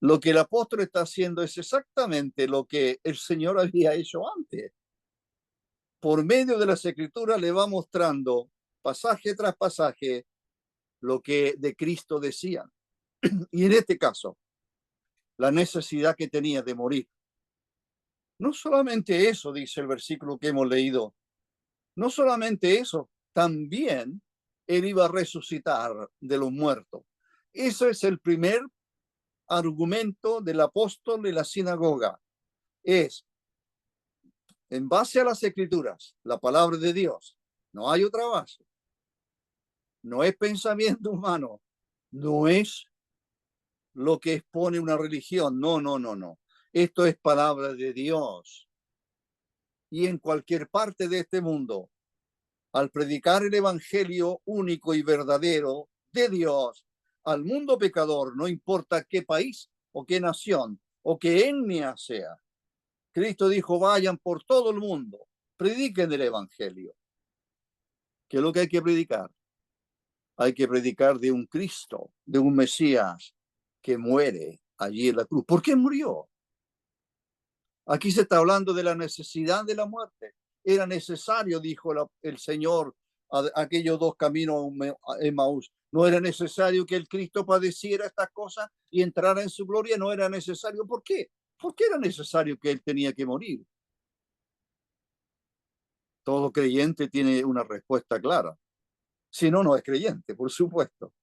lo que el apóstol está haciendo es exactamente lo que el Señor había hecho antes. Por medio de las escrituras le va mostrando pasaje tras pasaje lo que de Cristo decían. Y en este caso, la necesidad que tenía de morir. No solamente eso, dice el versículo que hemos leído, no solamente eso, también él iba a resucitar de los muertos. Ese es el primer argumento del apóstol de la sinagoga. Es, en base a las escrituras, la palabra de Dios. No hay otra base. No es pensamiento humano. No es lo que expone una religión. No, no, no, no. Esto es palabra de Dios. Y en cualquier parte de este mundo, al predicar el evangelio único y verdadero de Dios al mundo pecador, no importa qué país o qué nación o qué etnia sea, Cristo dijo, vayan por todo el mundo, prediquen el evangelio. ¿Qué es lo que hay que predicar? Hay que predicar de un Cristo, de un Mesías que muere allí en la cruz. ¿Por qué murió? Aquí se está hablando de la necesidad de la muerte. Era necesario, dijo el Señor, a aquellos dos caminos a Emaús. No era necesario que el Cristo padeciera estas cosas y entrara en su gloria. No era necesario. ¿Por qué? ¿Por qué era necesario que él tenía que morir? Todo creyente tiene una respuesta clara. Si no, no es creyente, por supuesto.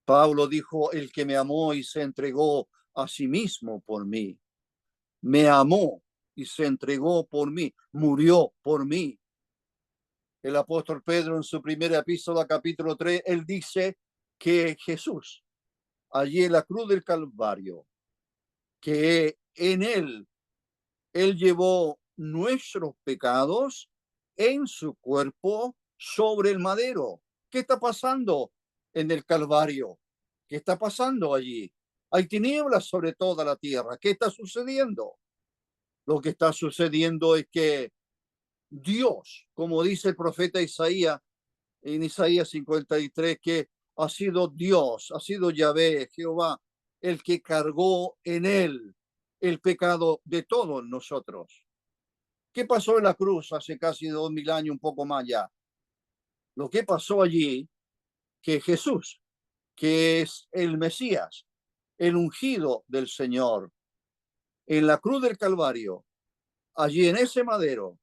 Pablo dijo, el que me amó y se entregó a sí mismo por mí. Me amó y se entregó por mí, murió por mí. El apóstol Pedro en su primera epístola, capítulo 3, él dice que Jesús, allí en la cruz del Calvario, que en él llevó nuestros pecados en su cuerpo sobre el madero. ¿Qué está pasando en el Calvario? ¿Qué está pasando allí? Hay tinieblas sobre toda la tierra. ¿Qué está sucediendo? Lo que está sucediendo es que Dios, como dice el profeta Isaías en Isaías 53, que ha sido Dios, ha sido Yahvé, Jehová, el que cargó en él el pecado de todos nosotros. ¿Qué pasó en la cruz hace casi 2000 años, un poco más ya? Lo que pasó allí, que Jesús, que es el Mesías, el ungido del Señor, en la cruz del Calvario, allí en ese madero,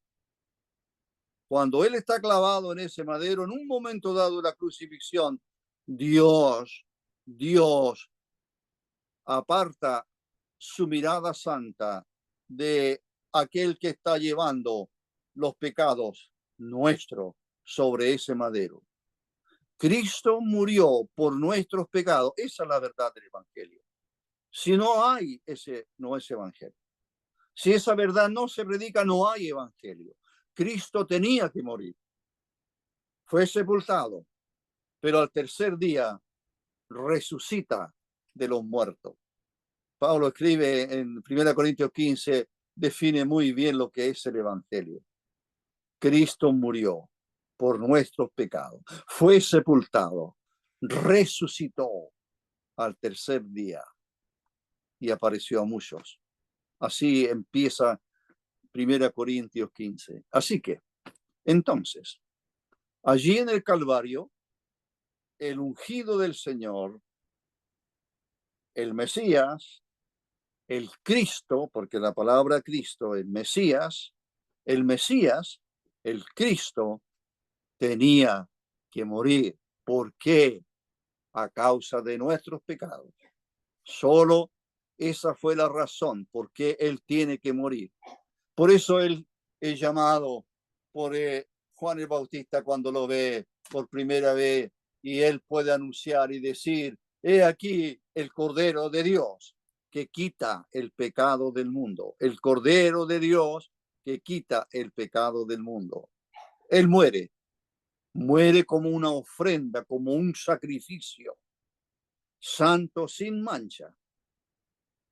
cuando él está clavado en ese madero, en un momento dado de la crucifixión, Dios aparta su mirada santa de aquel que está llevando los pecados nuestros sobre ese madero. Cristo murió por nuestros pecados. Esa es la verdad del Evangelio. Si no hay no es Evangelio. Si esa verdad no se predica, no hay Evangelio. Cristo tenía que morir. Fue sepultado, pero al tercer día resucita de los muertos. Pablo escribe en 1 Corintios 15, define muy bien lo que es el Evangelio. Cristo murió por nuestros pecados, fue sepultado, resucitó al tercer día y apareció a muchos. Así empieza 1 Corintios 15. Así que, entonces, allí en el Calvario, el ungido del Señor, el Mesías, el Cristo, porque la palabra Cristo es Mesías, el Mesías, el Cristo, tenía que morir. ¿Por qué? A causa de nuestros pecados. Solo esa fue la razón por qué él tiene que morir. Por eso él es llamado por Juan el Bautista cuando lo ve por primera vez y él puede anunciar y decir, he aquí el Cordero de Dios que quita el pecado del mundo, el Cordero de Dios que quita el pecado del mundo. Él muere como una ofrenda, como un sacrificio, santo sin mancha.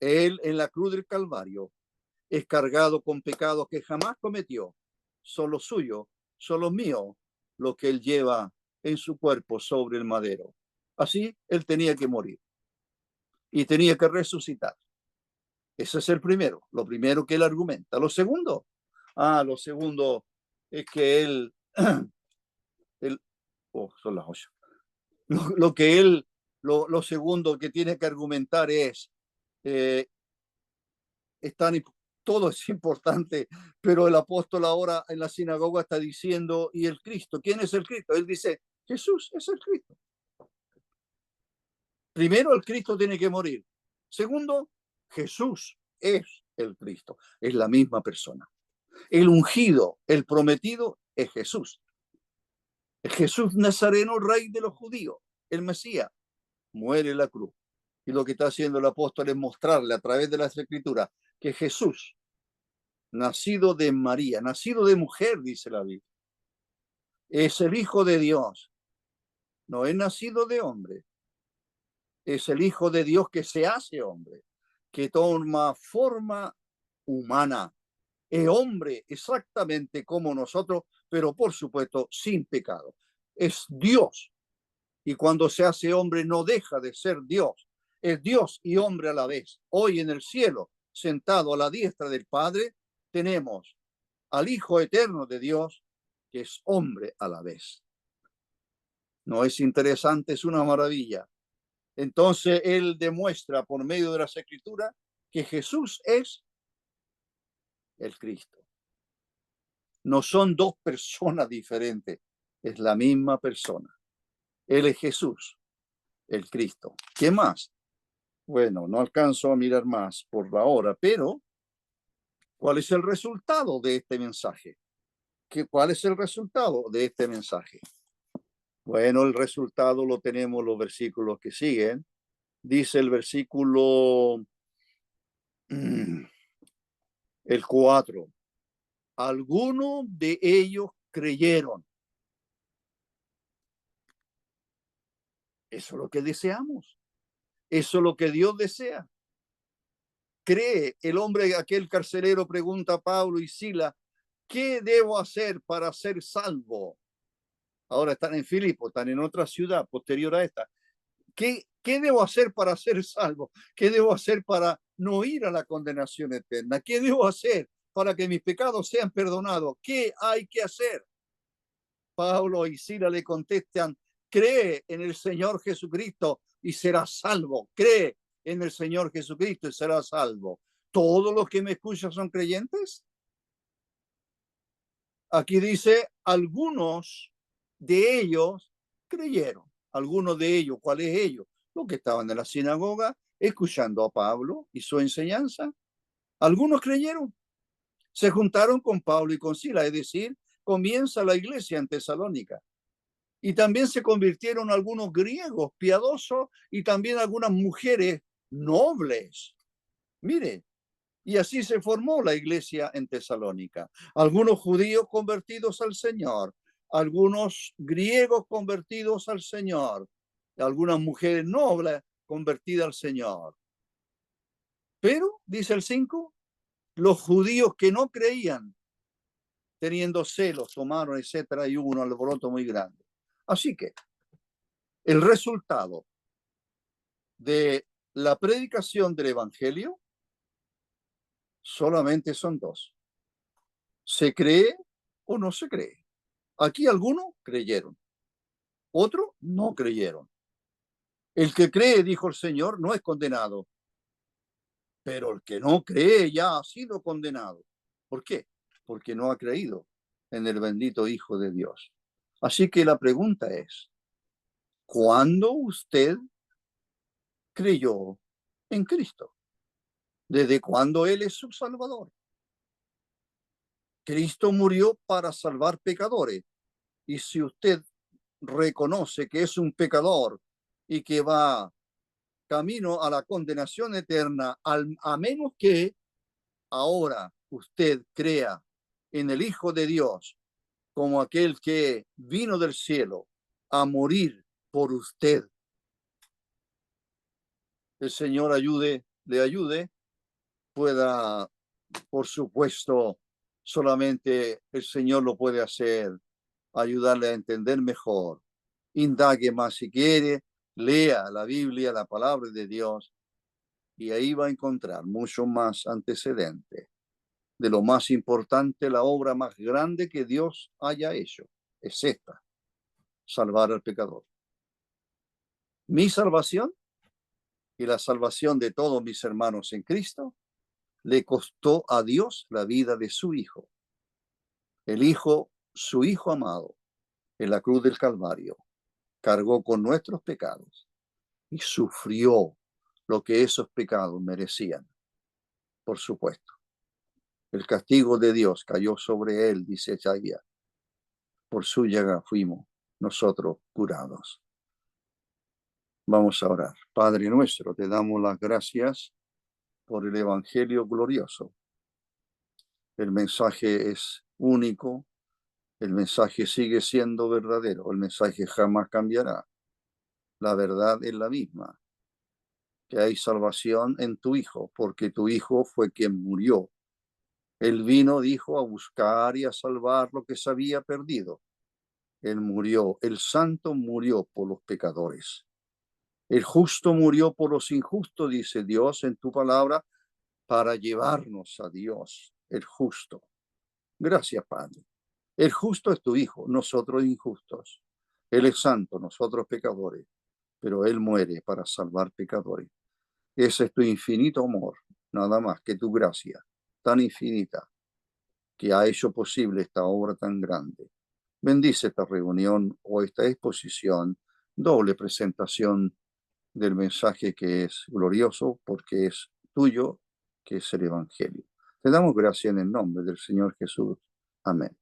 Él en la cruz del Calvario es cargado con pecados que jamás cometió, son los suyos, son los míos, lo que él lleva en su cuerpo sobre el madero. Así él tenía que morir y tenía que resucitar. Ese es el primero, lo primero que él argumenta. Lo segundo es que él son las 8. Lo que él, lo segundo que tiene que argumentar es tan, todo es importante, pero el apóstol ahora en la sinagoga está diciendo, ¿y el Cristo? ¿Quién es el Cristo? Él dice, Jesús es el Cristo. Primero, el Cristo tiene que morir. Segundo, Jesús es el Cristo. Es la misma persona. El ungido, el prometido, es Jesús. El Jesús Nazareno, rey de los judíos, el Mesías, muere en la cruz. Y lo que está haciendo el apóstol es mostrarle a través de las Escrituras que Jesús, nacido de María, nacido de mujer, dice la Biblia, es el Hijo de Dios, no es nacido de hombre, es el Hijo de Dios que se hace hombre, que toma forma humana, es hombre exactamente como nosotros, pero por supuesto sin pecado. Es Dios, y cuando se hace hombre no deja de ser Dios, es Dios y hombre a la vez. Hoy en el cielo, sentado a la diestra del Padre, tenemos al Hijo eterno de Dios, que es hombre a la vez. ¿No es interesante? Es una maravilla. Entonces, él demuestra por medio de las Escrituras que Jesús es el Cristo. No son dos personas diferentes, es la misma persona. Él es Jesús, el Cristo. ¿Qué más? Bueno, no alcanzo a mirar más por la hora, pero ¿cuál es el resultado de este mensaje? ¿Cuál es el resultado de este mensaje? Bueno, el resultado lo tenemos en los versículos que siguen. Dice el versículo el 4. Algunos de ellos creyeron. Eso es lo que deseamos. Eso es lo que Dios desea. Cree. El hombre, aquel carcelero, pregunta a Pablo y Silas, ¿qué debo hacer para ser salvo? Ahora están en Filipo, están en otra ciudad posterior a esta. ¿Qué debo hacer para ser salvo? ¿Qué debo hacer para no ir a la condenación eterna? ¿Qué debo hacer para que mis pecados sean perdonados? ¿Qué hay que hacer? Pablo y Silas le contestan, cree en el Señor Jesucristo y serás salvo. Cree en el Señor Jesucristo y serás salvo. ¿Todos los que me escuchan son creyentes? Aquí dice, algunos de ellos creyeron. Algunos de ellos, ¿cuáles ellos? Los que estaban en la sinagoga escuchando a Pablo y su enseñanza. Algunos creyeron. Se juntaron con Pablo y con Silas, es decir, comienza la iglesia en Tesalónica. Y también se convirtieron algunos griegos piadosos y también algunas mujeres nobles. Mire, y así se formó la iglesia en Tesalónica. Algunos judíos convertidos al Señor, algunos griegos convertidos al Señor, algunas mujeres nobles convertidas al Señor. Pero, dice el 5, los judíos que no creían, teniendo celos, tomaron, etcétera, y hubo un alboroto muy grande. Así que el resultado de la predicación del Evangelio solamente son dos. ¿Se cree o no se cree? Aquí algunos creyeron, otros no creyeron. El que cree, dijo el Señor, no es condenado, pero el que no cree ya ha sido condenado. ¿Por qué? Porque no ha creído en el bendito Hijo de Dios. Así que la pregunta es, ¿cuándo usted creyó en Cristo? ¿Desde cuándo Él es su Salvador? Cristo murió para salvar pecadores. Y si usted reconoce que es un pecador y que va camino a la condenación eterna, a menos que ahora usted crea en el Hijo de Dios como aquel que vino del cielo a morir por usted. El Señor le ayude, pueda, por supuesto, solamente el Señor lo puede hacer, ayudarle a entender mejor. Indague más si quiere, lea la Biblia, la palabra de Dios, y ahí va a encontrar mucho más antecedente de lo más importante, la obra más grande que Dios haya hecho. Es esta, salvar al pecador. Mi salvación y la salvación de todos mis hermanos en Cristo le costó a Dios la vida de su Hijo. El Hijo, su Hijo amado, en la cruz del Calvario, cargó con nuestros pecados y sufrió lo que esos pecados merecían. Por supuesto, el castigo de Dios cayó sobre él, dice Isaías. Por su llaga fuimos nosotros curados. Vamos a orar. Padre nuestro, te damos las gracias por el Evangelio glorioso. El mensaje es único, el mensaje sigue siendo verdadero, el mensaje jamás cambiará. La verdad es la misma, que hay salvación en tu Hijo, porque tu Hijo fue quien murió. Él vino, dijo, a buscar y a salvar lo que se había perdido. Él murió, el santo murió por los pecadores. El justo murió por los injustos, dice Dios en tu palabra, para llevarnos a Dios, el justo. Gracias, Padre. El justo es tu Hijo, nosotros injustos. Él es santo, nosotros pecadores, pero Él muere para salvar pecadores. Ese es tu infinito amor, nada más que tu gracia, tan infinita, que ha hecho posible esta obra tan grande. Bendice esta reunión o esta exposición, doble presentación del mensaje que es glorioso porque es tuyo, que es el Evangelio. Te damos gracias en el nombre del Señor Jesús. Amén.